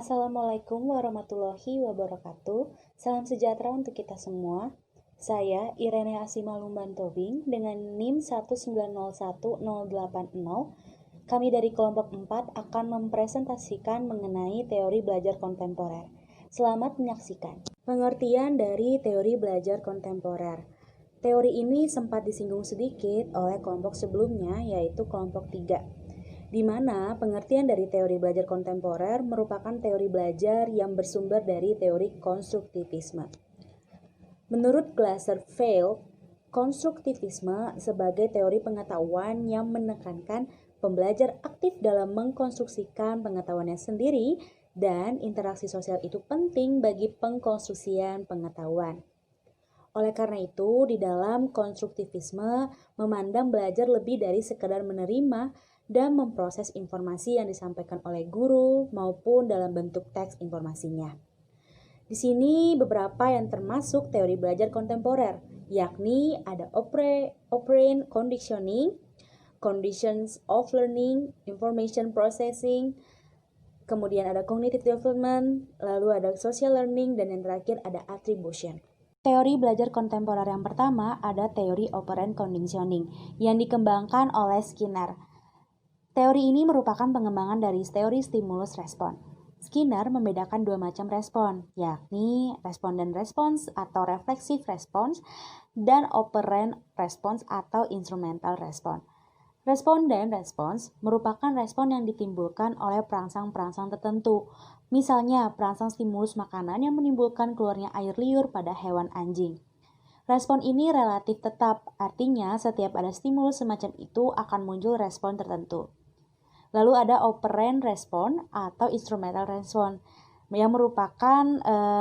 Assalamualaikum warahmatullahi wabarakatuh. Salam sejahtera untuk kita semua. Saya Irene Asimalumban Tobing dengan NIM 1901080. Kami dari kelompok 4 akan mempresentasikan mengenai teori belajar kontemporer. Selamat menyaksikan. Pengertian dari teori belajar kontemporer. Teori ini sempat disinggung sedikit oleh kelompok sebelumnya, yaitu kelompok 3. Di mana pengertian dari teori belajar kontemporer merupakan teori belajar yang bersumber dari teori konstruktivisme. Menurut Glasser-Weil, konstruktivisme sebagai teori pengetahuan yang menekankan pembelajar aktif dalam mengkonstruksikan pengetahuannya sendiri dan interaksi sosial itu penting bagi pengkonstruksian pengetahuan. Oleh karena itu, di dalam konstruktivisme memandang belajar lebih dari sekadar menerima dan memproses informasi yang disampaikan oleh guru maupun dalam bentuk teks informasinya. Di sini beberapa yang termasuk teori belajar kontemporer, yakni ada operant conditioning, conditions of learning, information processing, kemudian ada cognitive development, lalu ada social learning, dan yang terakhir ada attribution. Teori belajar kontemporer yang pertama ada teori operant conditioning yang dikembangkan oleh Skinner. Teori ini merupakan pengembangan dari teori stimulus respon. Skinner membedakan dua macam respon, yakni responden response atau reflexive response dan operant response atau instrumental response. Responden response merupakan respon yang ditimbulkan oleh perangsang-perangsang tertentu. Misalnya, perangsang stimulus makanan yang menimbulkan keluarnya air liur pada hewan anjing. Respon ini relatif tetap, artinya setiap ada stimulus semacam itu akan muncul respon tertentu. Lalu ada operant respon atau instrumental respon yang merupakan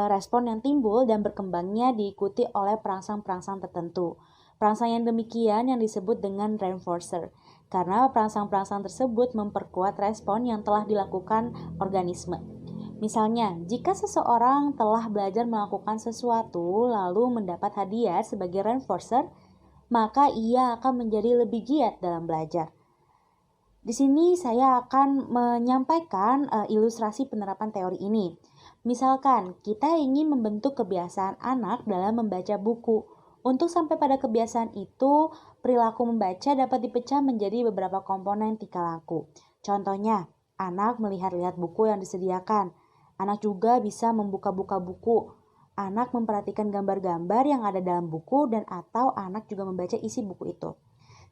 respon yang timbul dan berkembangnya diikuti oleh perangsang-perangsang tertentu. Perangsang yang demikian yang disebut dengan reinforcer, karena perangsang-perangsang tersebut memperkuat respon yang telah dilakukan organisme. Misalnya, jika seseorang telah belajar melakukan sesuatu lalu mendapat hadiah sebagai reinforcer, maka ia akan menjadi lebih giat dalam belajar. Di sini saya akan menyampaikan ilustrasi penerapan teori ini. Misalkan, kita ingin membentuk kebiasaan anak dalam membaca buku. Untuk sampai pada kebiasaan itu, perilaku membaca dapat dipecah menjadi beberapa komponen tingkah laku. Contohnya, anak melihat-lihat buku yang disediakan. Anak juga bisa membuka-buka buku. Anak memperhatikan gambar-gambar yang ada dalam buku dan atau anak juga membaca isi buku itu.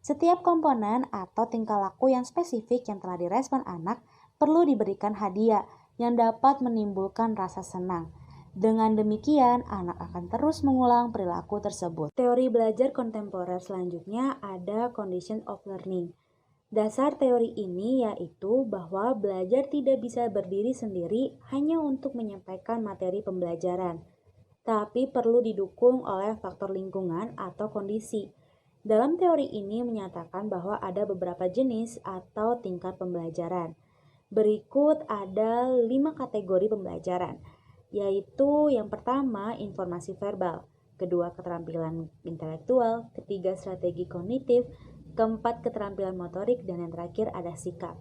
Setiap komponen atau tingkah laku yang spesifik yang telah direspon anak perlu diberikan hadiah yang dapat menimbulkan rasa senang. Dengan demikian, anak akan terus mengulang perilaku tersebut. Teori belajar kontemporer selanjutnya ada condition of learning. Dasar teori ini yaitu bahwa belajar tidak bisa berdiri sendiri hanya untuk menyampaikan materi pembelajaran, tapi perlu didukung oleh faktor lingkungan atau kondisi. Dalam teori ini menyatakan bahwa ada beberapa jenis atau tingkat pembelajaran. Berikut ada 5 kategori pembelajaran, yaitu yang pertama informasi verbal, kedua keterampilan intelektual, ketiga strategi kognitif, keempat keterampilan motorik, dan yang terakhir ada sikap.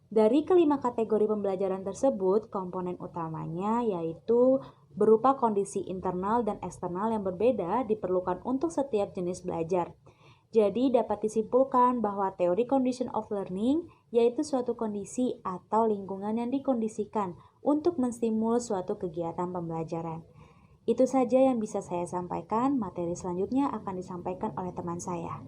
Dari kelima kategori pembelajaran tersebut, komponen utamanya yaitu berupa kondisi internal dan eksternal yang berbeda diperlukan untuk setiap jenis belajar. Jadi dapat disimpulkan bahwa teori condition of learning yaitu suatu kondisi atau lingkungan yang dikondisikan untuk menstimulus suatu kegiatan pembelajaran. Itu saja yang bisa saya sampaikan, materi selanjutnya akan disampaikan oleh teman saya.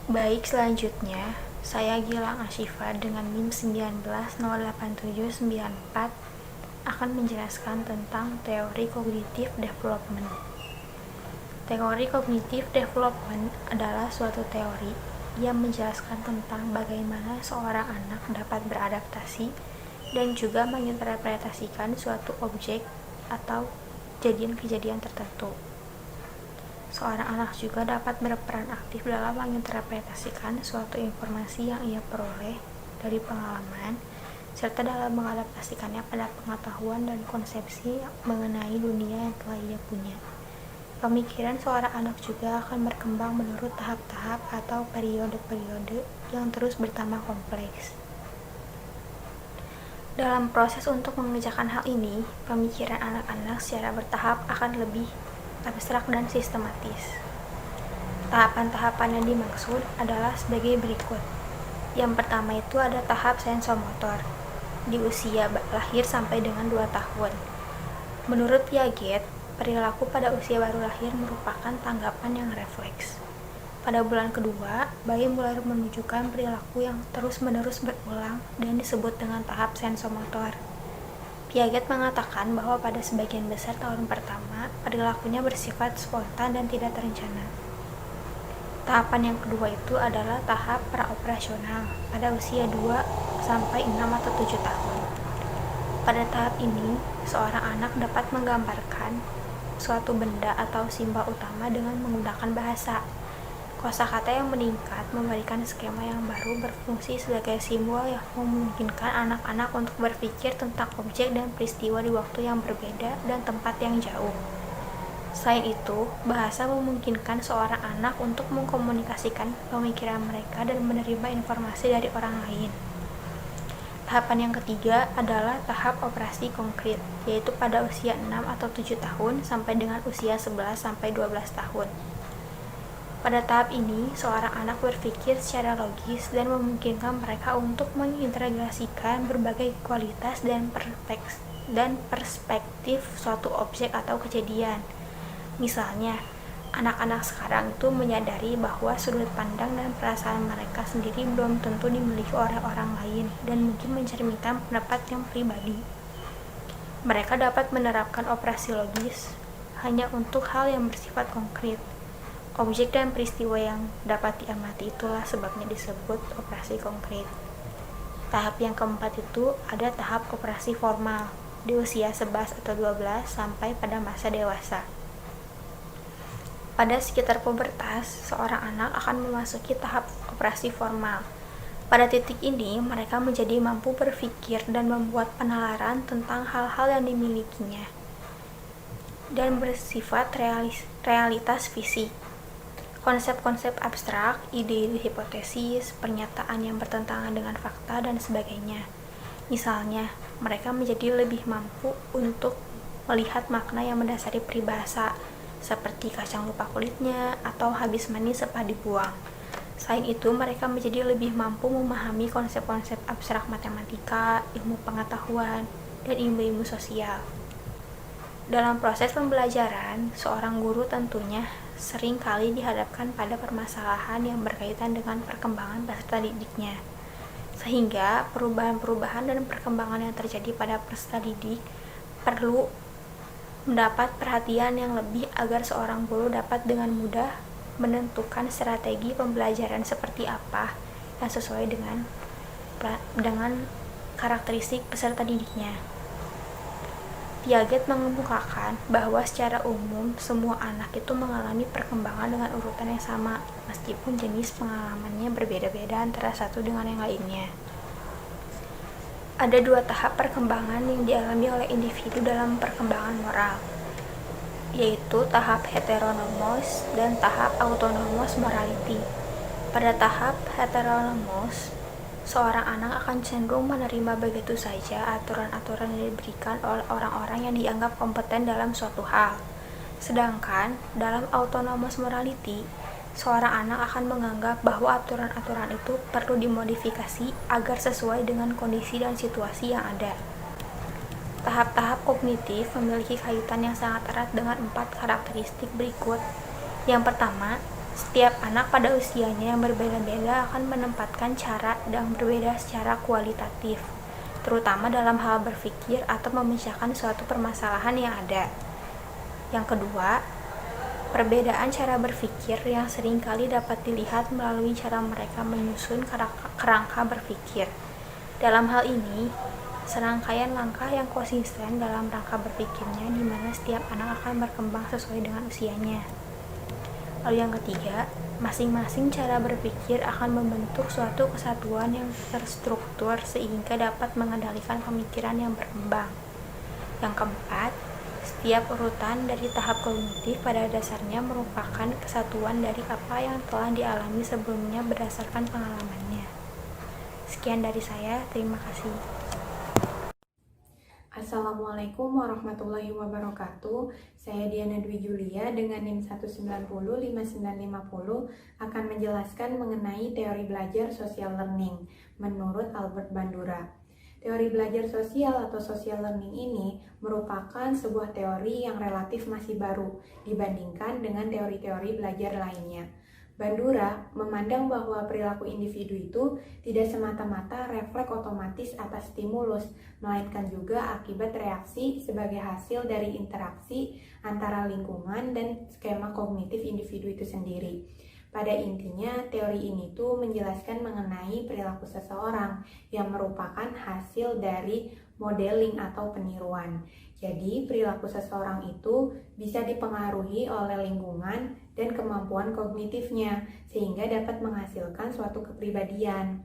Baik, selanjutnya saya Gilang Asyifa dengan NIM 1908794 akan menjelaskan tentang teori cognitive development. Teori cognitive development adalah suatu teori yang menjelaskan tentang bagaimana seorang anak dapat beradaptasi dan juga menginterpretasikan suatu objek atau kejadian-kejadian tertentu. Seorang anak juga dapat berperan aktif dalam menginterpretasikan suatu informasi yang ia peroleh dari pengalaman, serta dalam mengadaptasikannya pada pengetahuan dan konsepsi mengenai dunia yang telah ia punya. Pemikiran seorang anak juga akan berkembang menurut tahap-tahap atau periode-periode yang terus bertambah kompleks. Dalam proses untuk mengerjakan hal ini, pemikiran anak-anak secara bertahap akan lebih abstrak dan sistematis. Tahapan-tahapan yang dimaksud adalah sebagai berikut. Yang pertama itu ada tahap sensomotor di usia lahir sampai dengan 2 tahun. Menurut Piaget, perilaku pada usia baru lahir merupakan tanggapan yang refleks. Pada bulan kedua, bayi mulai menunjukkan perilaku yang terus-menerus berulang dan disebut dengan tahap sensomotor. Piaget mengatakan bahwa pada sebagian besar tahun pertama, perilakunya bersifat spontan dan tidak terencana. Tahapan yang kedua itu adalah tahap praoperasional pada usia 2 sampai 6 atau 7 tahun. Pada tahap ini, seorang anak dapat menggambarkan suatu benda atau simbol utama dengan menggunakan bahasa. Kosakata yang meningkat memberikan skema yang baru berfungsi sebagai simbol yang memungkinkan anak-anak untuk berpikir tentang objek dan peristiwa di waktu yang berbeda dan tempat yang jauh. Selain itu, bahasa memungkinkan seorang anak untuk mengkomunikasikan pemikiran mereka dan menerima informasi dari orang lain. Tahapan yang ketiga adalah tahap operasi konkret, yaitu pada usia 6 atau 7 tahun sampai dengan usia 11 sampai 12 tahun. Pada tahap ini, seorang anak berpikir secara logis dan memungkinkan mereka untuk mengintegrasikan berbagai kualitas dan perspektif suatu objek atau kejadian. Misalnya, anak-anak sekarang itu menyadari bahwa sudut pandang dan perasaan mereka sendiri belum tentu dimiliki oleh orang lain dan mungkin mencerminkan pendapat yang pribadi. Mereka dapat menerapkan operasi logis hanya untuk hal yang bersifat konkret. Objek dan peristiwa yang dapat diamati itulah sebabnya disebut operasi konkret. Tahap yang keempat itu ada tahap operasi formal di usia 11 atau 12 sampai pada masa dewasa. Pada sekitar pubertas, seorang anak akan memasuki tahap operasi formal. Pada titik ini, mereka menjadi mampu berpikir dan membuat penalaran tentang hal-hal yang dimilikinya dan bersifat realitas fisik. Konsep-konsep abstrak, ide-ide hipotesis, pernyataan yang bertentangan dengan fakta, dan sebagainya. Misalnya, mereka menjadi lebih mampu untuk melihat makna yang mendasari peribahasa, seperti kacang lupa kulitnya atau habis mandi sepah dibuang. Selain itu, mereka menjadi lebih mampu memahami konsep-konsep abstrak matematika, ilmu pengetahuan, dan ilmu-ilmu sosial. Dalam proses pembelajaran, seorang guru tentunya sering kali dihadapkan pada permasalahan yang berkaitan dengan perkembangan peserta didiknya. Sehingga perubahan-perubahan dan perkembangan yang terjadi pada peserta didik perlu mendapat perhatian yang lebih agar seorang guru dapat dengan mudah menentukan strategi pembelajaran seperti apa yang sesuai dengan karakteristik peserta didiknya. Piaget mengemukakan bahwa secara umum semua anak itu mengalami perkembangan dengan urutan yang sama, meskipun jenis pengalamannya berbeda-beda antara satu dengan yang lainnya. Ada 2 tahap perkembangan yang dialami oleh individu dalam perkembangan moral, yaitu tahap heteronomos dan tahap autonomos morality. Pada tahap heteronomos, seorang anak akan cenderung menerima begitu saja aturan-aturan yang diberikan oleh orang-orang yang dianggap kompeten dalam suatu hal. Sedangkan dalam autonomous morality, seorang anak akan menganggap bahwa aturan-aturan itu perlu dimodifikasi agar sesuai dengan kondisi dan situasi yang ada. Tahap-tahap kognitif memiliki kaitan yang sangat erat dengan 4 karakteristik berikut. Yang pertama, setiap anak pada usianya yang berbeda-beda akan menempatkan cara yang berbeda secara kualitatif, terutama dalam hal berpikir atau memecahkan suatu permasalahan yang ada. Yang kedua, perbedaan cara berpikir yang seringkali dapat dilihat melalui cara mereka menyusun kerangka berpikir. Dalam hal ini, serangkaian langkah yang konsisten dalam rangka berpikirnya di mana setiap anak akan berkembang sesuai dengan usianya. Lalu yang ketiga, masing-masing cara berpikir akan membentuk suatu kesatuan yang terstruktur sehingga dapat mengendalikan pemikiran yang berkembang. Yang keempat, setiap urutan dari tahap kognitif pada dasarnya merupakan kesatuan dari apa yang telah dialami sebelumnya berdasarkan pengalamannya. Sekian dari saya, terima kasih. Assalamualaikum warahmatullahi wabarakatuh. Saya Diana Dwi Julia dengan NIM 1905950 akan menjelaskan mengenai teori belajar social learning menurut Albert Bandura. Teori belajar sosial atau social learning ini merupakan sebuah teori yang relatif masih baru dibandingkan dengan teori-teori belajar lainnya. Bandura memandang bahwa perilaku individu itu tidak semata-mata refleks otomatis atas stimulus, melainkan juga akibat reaksi sebagai hasil dari interaksi antara lingkungan dan skema kognitif individu itu sendiri. Pada intinya, teori ini tuh menjelaskan mengenai perilaku seseorang yang merupakan hasil dari modeling atau peniruan. Jadi, perilaku seseorang itu bisa dipengaruhi oleh lingkungan dan kemampuan kognitifnya, sehingga dapat menghasilkan suatu kepribadian.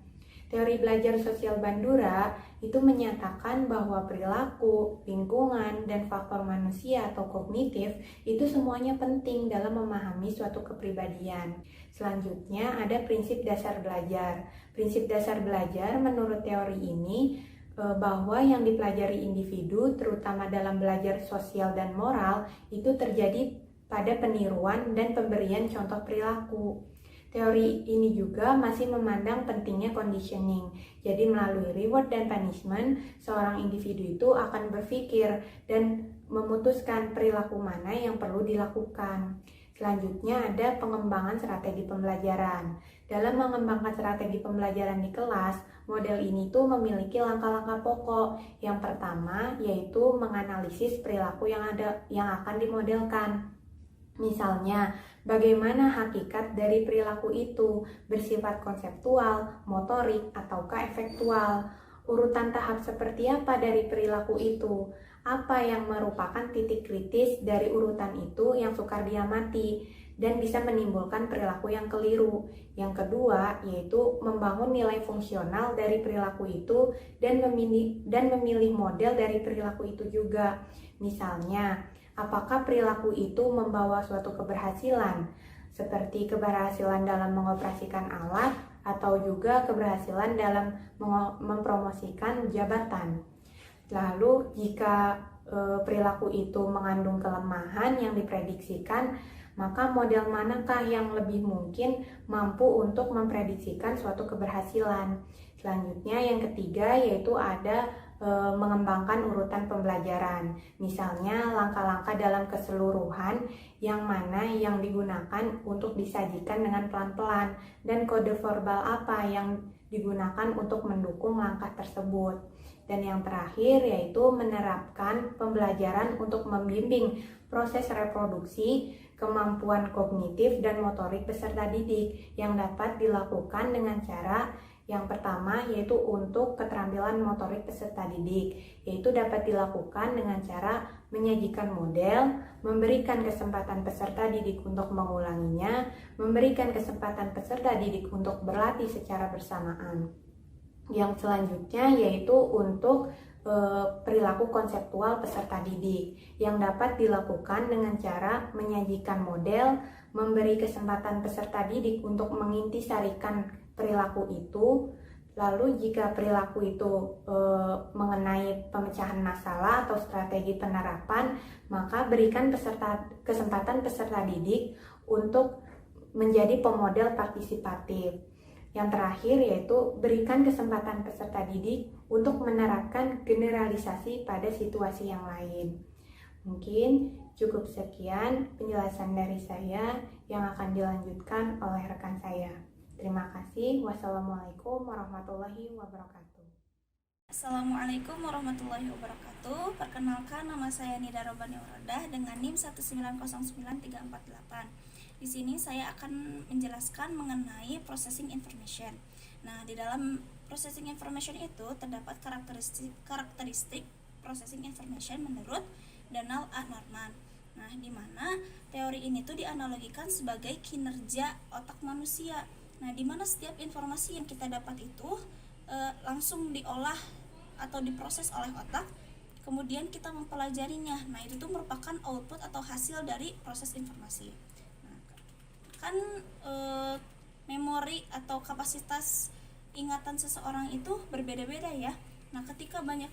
Teori belajar sosial Bandura itu menyatakan bahwa perilaku, lingkungan, dan faktor manusia atau kognitif itu semuanya penting dalam memahami suatu kepribadian. Selanjutnya ada prinsip dasar belajar. Prinsip dasar belajar menurut teori ini bahwa yang dipelajari individu, terutama dalam belajar sosial dan moral, itu terjadi pada peniruan dan pemberian contoh perilaku. Teori ini juga masih memandang pentingnya conditioning. Jadi melalui reward dan punishment, seorang individu itu akan berpikir dan memutuskan perilaku mana yang perlu dilakukan. Selanjutnya ada pengembangan strategi pembelajaran. Dalam mengembangkan strategi pembelajaran di kelas, model ini tuh memiliki langkah-langkah pokok. Yang pertama yaitu menganalisis perilaku yang akan dimodelkan. Misalnya, bagaimana hakikat dari perilaku itu, bersifat konseptual, motorik, ataukah efektual. Urutan tahap seperti apa dari perilaku itu? Apa yang merupakan titik kritis dari urutan itu yang sukar diamati dan bisa menimbulkan perilaku yang keliru. Yang kedua, yaitu membangun nilai fungsional dari perilaku itu dan memilih model dari perilaku itu juga. Misalnya, apakah perilaku itu membawa suatu keberhasilan, seperti keberhasilan dalam mengoperasikan alat atau juga keberhasilan dalam mempromosikan jabatan. Lalu jika perilaku itu mengandung kelemahan yang diprediksikan, maka model manakah yang lebih mungkin mampu untuk memprediksikan suatu keberhasilan? Selanjutnya yang ketiga yaitu ada mengembangkan urutan pembelajaran. Misalnya langkah-langkah dalam keseluruhan yang mana yang digunakan untuk disajikan dengan pelan-pelan dan kode verbal apa yang digunakan untuk mendukung langkah tersebut. Dan yang terakhir yaitu menerapkan pembelajaran untuk membimbing proses reproduksi, kemampuan kognitif dan motorik peserta didik yang dapat dilakukan dengan cara yang pertama yaitu untuk keterampilan motorik peserta didik, yaitu dapat dilakukan dengan cara menyajikan model, memberikan kesempatan peserta didik untuk mengulanginya, memberikan kesempatan peserta didik untuk berlatih secara bersamaan. Yang selanjutnya yaitu untuk perilaku konseptual peserta didik yang dapat dilakukan dengan cara menyajikan model, memberi kesempatan peserta didik untuk mengintisarikan perilaku itu. Lalu jika perilaku itu mengenai pemecahan masalah atau strategi penerapan, maka berikan kesempatan peserta didik untuk menjadi pemodel partisipatif. Yang terakhir yaitu berikan kesempatan peserta didik untuk menerapkan generalisasi pada situasi yang lain. Mungkin cukup sekian penjelasan dari saya yang akan dilanjutkan oleh rekan saya. Terima kasih. Wassalamualaikum warahmatullahi wabarakatuh. Assalamualaikum warahmatullahi wabarakatuh. Perkenalkan, nama saya Nida Robani Orodah dengan NIM 1909348. Di sini saya akan menjelaskan mengenai processing information. Nah, di dalam processing information itu terdapat karakteristik processing information menurut Donald A. Norman. Nah, di mana teori ini tuh dianalogikan sebagai kinerja otak manusia. Nah, di mana setiap informasi yang kita dapat itu langsung diolah atau diproses oleh otak, kemudian kita mempelajarinya. Nah, itu tuh merupakan output atau hasil dari proses informasi. Nah, kan memori atau kapasitas ingatan seseorang itu berbeda-beda ya. Nah, ketika banyak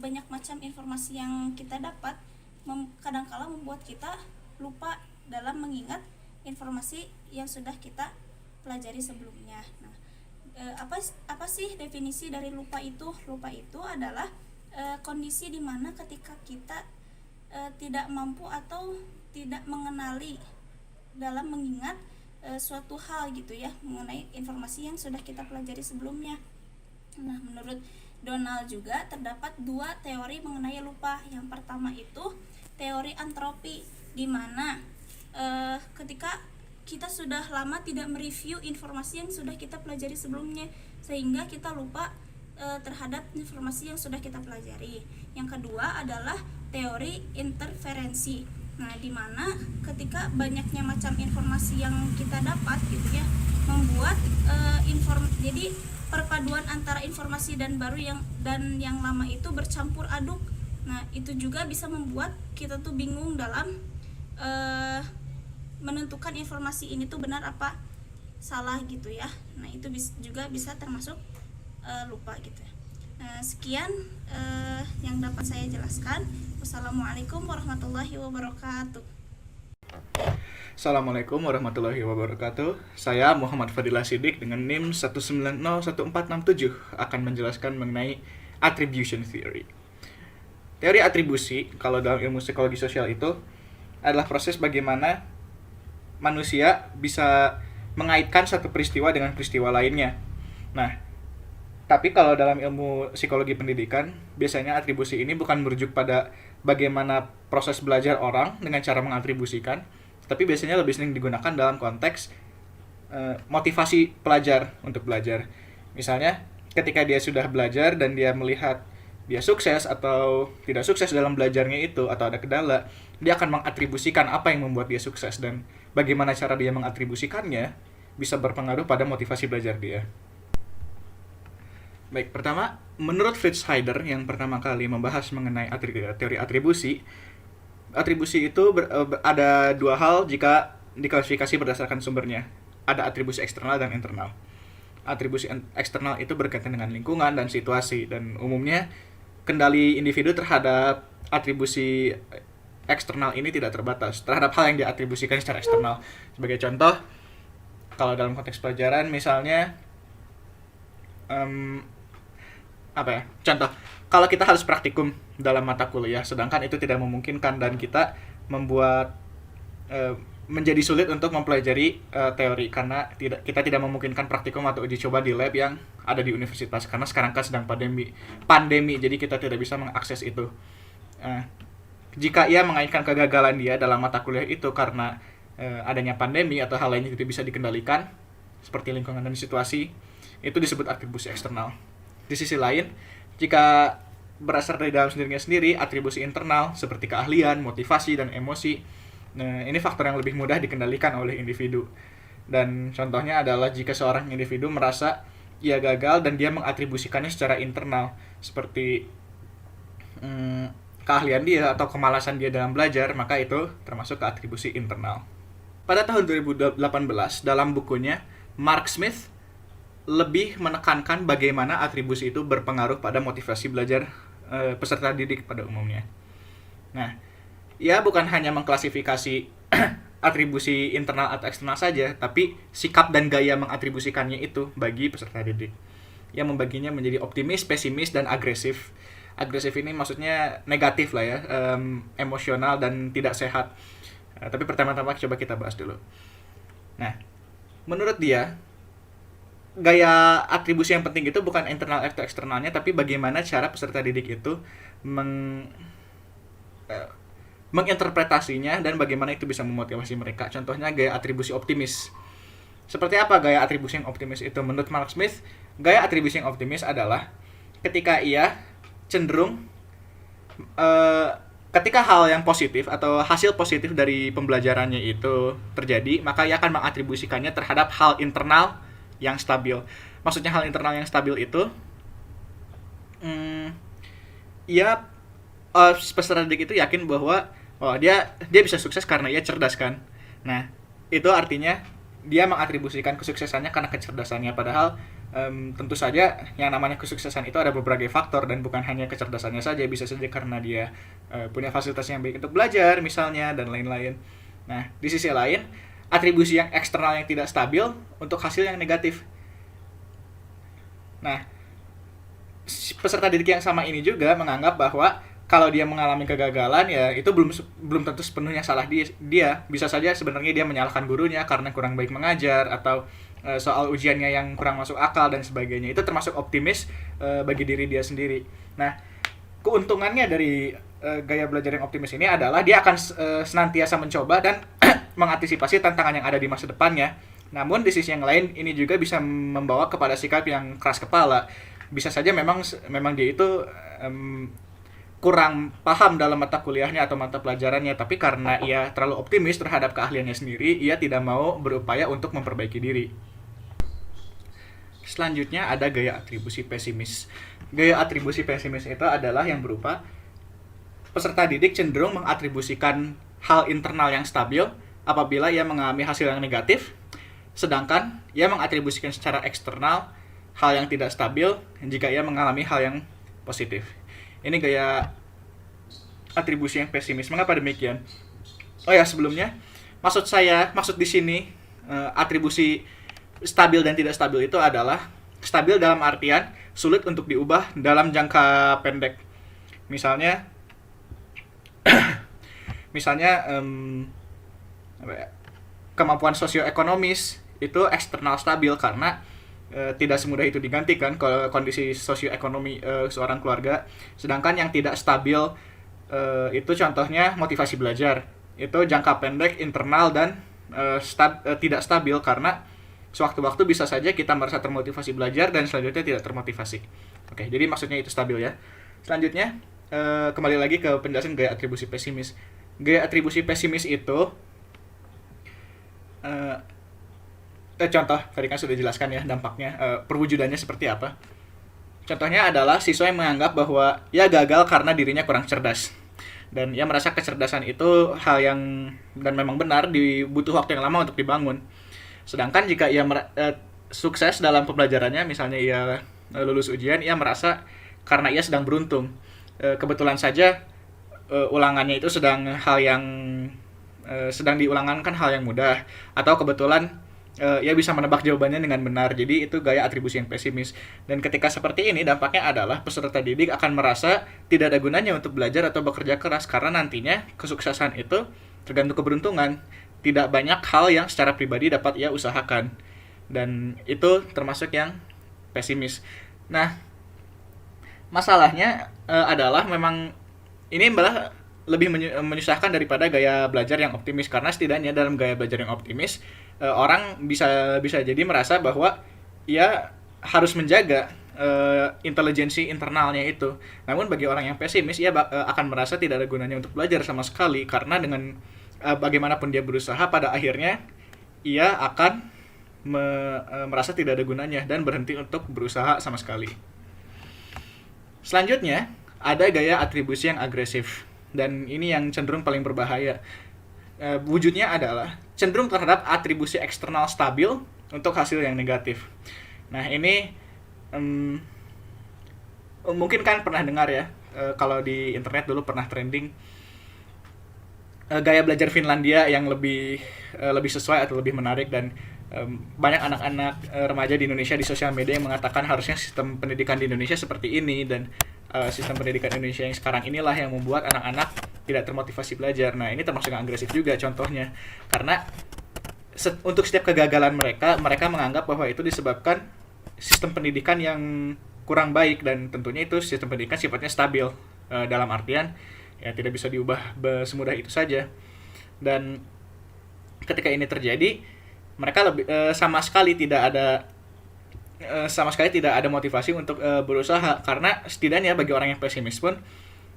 banyak macam informasi yang kita dapat kadangkala membuat kita lupa dalam mengingat informasi yang sudah kita pelajari sebelumnya. Nah, apa sih definisi dari lupa itu? Lupa itu adalah kondisi di mana ketika kita tidak mampu atau tidak mengenali dalam mengingat suatu hal gitu ya, mengenai informasi yang sudah kita pelajari sebelumnya. Nah, menurut Donald juga terdapat 2 teori mengenai lupa. Yang pertama itu teori antropi, di mana ketika kita sudah lama tidak mereview informasi yang sudah kita pelajari sebelumnya, sehingga kita lupa terhadap informasi yang sudah kita pelajari. Yang kedua adalah teori interferensi. Nah, di mana ketika banyaknya macam informasi yang kita dapat gitu ya, membuat jadi perpaduan antara informasi dan baru yang lama itu bercampur aduk. Nah, itu juga bisa membuat kita tuh bingung dalam menentukan informasi ini tuh benar apa salah gitu ya. Nah, itu juga bisa termasuk lupa gitu ya. Sekian yang dapat saya jelaskan. Wassalamualaikum warahmatullahi wabarakatuh. Assalamualaikum warahmatullahi wabarakatuh. Saya Muhammad Fadilah Siddiq dengan NIM 1901467 akan menjelaskan mengenai attribution theory. Teori atribusi, kalau dalam ilmu psikologi sosial itu, adalah proses bagaimana manusia bisa mengaitkan satu peristiwa dengan peristiwa lainnya. Nah, tapi kalau dalam ilmu psikologi pendidikan, biasanya atribusi ini bukan merujuk pada bagaimana proses belajar orang dengan cara mengatribusikan, tapi biasanya lebih sering digunakan dalam konteks motivasi pelajar untuk belajar. Misalnya, ketika dia sudah belajar dan dia melihat dia sukses atau tidak sukses dalam belajarnya itu, atau ada kendala, dia akan mengatribusikan apa yang membuat dia sukses, dan bagaimana cara dia mengatribusikannya bisa berpengaruh pada motivasi belajar dia. Baik, pertama, menurut Fritz Heider yang pertama kali membahas mengenai teori atribusi, atribusi itu ada 2 hal jika diklasifikasi berdasarkan sumbernya. Ada atribusi eksternal dan internal. Atribusi eksternal itu berkaitan dengan lingkungan dan situasi, dan umumnya kendali individu terhadap atribusi eksternal ini tidak terbatas terhadap hal yang diatribusikan secara eksternal. Sebagai contoh, kalau dalam konteks pelajaran misalnya contoh, kalau kita harus praktikum dalam mata kuliah, sedangkan itu tidak memungkinkan dan kita membuat menjadi sulit untuk mempelajari teori karena kita tidak memungkinkan praktikum atau uji coba di lab yang ada di universitas karena sekarang kan sedang pandemi, jadi kita tidak bisa mengakses itu. Jika ia mengaitkan kegagalan dia dalam mata kuliah itu karena adanya pandemi atau hal lain yang tidak bisa dikendalikan seperti lingkungan dan situasi, itu disebut atribusi eksternal. Di sisi lain, jika berasal dari dalam dirinya sendiri, atribusi internal seperti keahlian, motivasi, dan emosi, nah, ini faktor yang lebih mudah dikendalikan oleh individu. Dan contohnya adalah jika seorang individu merasa ia gagal dan dia mengatribusikannya secara internal, seperti keahlian dia atau kemalasan dia dalam belajar, maka itu termasuk ke atribusi internal. Pada tahun 2018, dalam bukunya, Mark Smith lebih menekankan bagaimana atribusi itu berpengaruh pada motivasi belajar peserta didik pada umumnya. Nah, ia bukan hanya mengklasifikasi atribusi internal atau eksternal saja, tapi sikap dan gaya mengatribusikannya itu bagi peserta didik. Ia membaginya menjadi optimis, pesimis, dan agresif. Agresif ini maksudnya negatif lah ya, emosional dan tidak sehat. Tapi pertama-tama coba kita bahas dulu. Nah, menurut dia, gaya atribusi yang penting itu bukan internal atau eksternalnya, tapi bagaimana cara peserta didik itu menginterpretasinya dan bagaimana itu bisa memotivasi mereka. Contohnya gaya atribusi optimis. Seperti apa gaya atribusi yang optimis itu? Menurut Mark Smith, gaya atribusi yang optimis adalah ketika ia cenderung ketika hal yang positif atau hasil positif dari pembelajarannya itu terjadi, maka ia akan mengatribusikannya terhadap hal internal yang stabil. Maksudnya hal internal yang stabil itu peserta didik itu yakin bahwa dia bisa sukses karena ia cerdas kan. Nah, itu artinya dia mengatribusikan kesuksesannya karena kecerdasannya, padahal tentu saja yang namanya kesuksesan itu ada beberapa faktor dan bukan hanya kecerdasannya saja, bisa saja karena dia punya fasilitas yang baik untuk belajar misalnya dan lain-lain. Nah, di sisi lain, atribusi yang eksternal yang tidak stabil untuk hasil yang negatif. Nah, peserta didik yang sama ini juga menganggap bahwa kalau dia mengalami kegagalan ya itu belum tentu sepenuhnya salah dia. Bisa saja sebenarnya dia menyalahkan gurunya karena kurang baik mengajar atau soal ujiannya yang kurang masuk akal dan sebagainya. Itu termasuk optimis bagi diri dia sendiri. Nah, keuntungannya dari gaya belajar yang optimis ini adalah dia akan senantiasa mencoba dan mengantisipasi tantangan yang ada di masa depannya. Namun di sisi yang lain ini juga bisa membawa kepada sikap yang keras kepala. Bisa saja memang dia itu kurang paham dalam mata kuliahnya atau mata pelajarannya, tapi karena ia terlalu optimis terhadap keahliannya sendiri, ia tidak mau berupaya untuk memperbaiki diri. Selanjutnya ada gaya atribusi pesimis. Gaya atribusi pesimis itu adalah yang berupa peserta didik cenderung mengatribusikan hal internal yang stabil apabila ia mengalami hasil yang negatif, sedangkan ia mengatribusikan secara eksternal hal yang tidak stabil jika ia mengalami hal yang positif. Ini gaya atribusi yang pesimis. Mengapa demikian? Oh ya, sebelumnya maksud di sini atribusi stabil dan tidak stabil itu adalah stabil dalam artian sulit untuk diubah dalam jangka pendek. Misalnya kemampuan sosioekonomis itu eksternal stabil karena tidak semudah itu digantikan kalau kondisi sosioekonomi seorang keluarga. Sedangkan yang tidak stabil itu contohnya motivasi belajar. Itu jangka pendek, internal, dan tidak stabil karena sewaktu-waktu bisa saja kita merasa termotivasi belajar dan selanjutnya tidak termotivasi. Oke, jadi maksudnya itu stabil ya. Selanjutnya, kembali lagi ke penjelasan gaya atribusi pesimis. Gaya atribusi pesimis itu contoh, tadi kan sudah dijelaskan ya dampaknya, perwujudannya seperti apa. Contohnya adalah siswa yang menganggap bahwa ia gagal karena dirinya kurang cerdas. Dan ia merasa kecerdasan itu hal yang, dan memang benar, butuh waktu yang lama untuk dibangun. Sedangkan jika ia sukses dalam pembelajarannya, misalnya ia lulus ujian, ia merasa karena ia sedang beruntung. Kebetulan saja ulangannya itu sedang diulangankan hal yang mudah. Atau kebetulan ia bisa menebak jawabannya dengan benar. Jadi itu gaya atribusi yang pesimis. Dan ketika seperti ini, dampaknya adalah peserta didik akan merasa tidak ada gunanya untuk belajar atau bekerja keras karena nantinya kesuksesan itu tergantung keberuntungan. Tidak banyak hal yang secara pribadi dapat ia usahakan. Dan itu termasuk yang pesimis. Nah, masalahnya adalah memang ini malah lebih menyusahkan daripada gaya belajar yang optimis, karena setidaknya dalam gaya belajar yang optimis orang bisa jadi merasa bahwa ia harus menjaga intelijensi internalnya itu. Namun bagi orang yang pesimis, ia akan merasa tidak ada gunanya untuk belajar sama sekali karena dengan bagaimanapun dia berusaha, pada akhirnya ia akan merasa tidak ada gunanya dan berhenti untuk berusaha sama sekali. Selanjutnya ada gaya atribusi yang agresif. Dan ini yang cenderung paling berbahaya. Wujudnya adalah cenderung terhadap atribusi eksternal stabil untuk hasil yang negatif. Nah, ini mungkin kan pernah dengar ya, kalau di internet dulu pernah trending gaya belajar Finlandia yang lebih sesuai atau lebih menarik, dan banyak anak-anak remaja di Indonesia di sosial media yang mengatakan harusnya sistem pendidikan di Indonesia seperti ini, dan sistem pendidikan Indonesia yang sekarang inilah yang membuat anak-anak tidak termotivasi belajar. Nah, ini termasuk yang agresif juga contohnya. Karena untuk setiap kegagalan mereka menganggap bahwa itu disebabkan sistem pendidikan yang kurang baik, dan tentunya itu sistem pendidikan sifatnya stabil, dalam artian ya tidak bisa diubah semudah itu saja. Dan ketika ini terjadi, mereka sama sekali tidak ada motivasi untuk berusaha, karena setidaknya bagi orang yang pesimis pun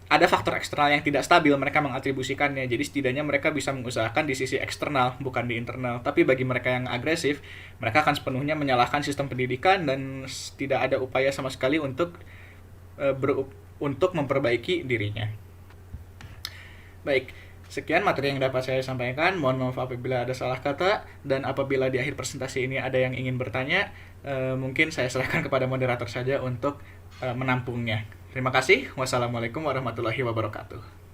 ada faktor eksternal yang tidak stabil mereka mengatribusikannya. Jadi setidaknya mereka bisa mengusahakan di sisi eksternal, bukan di internal. Tapi bagi mereka yang agresif, mereka akan sepenuhnya menyalahkan sistem pendidikan dan tidak ada upaya sama sekali untuk memperbaiki dirinya. Baik, Sekian materi yang dapat saya sampaikan. Mohon maaf apabila ada salah kata, dan apabila di akhir presentasi ini ada yang ingin bertanya, mungkin saya serahkan kepada moderator saja untuk menampungnya. Terima kasih. Wassalamualaikum warahmatullahi wabarakatuh.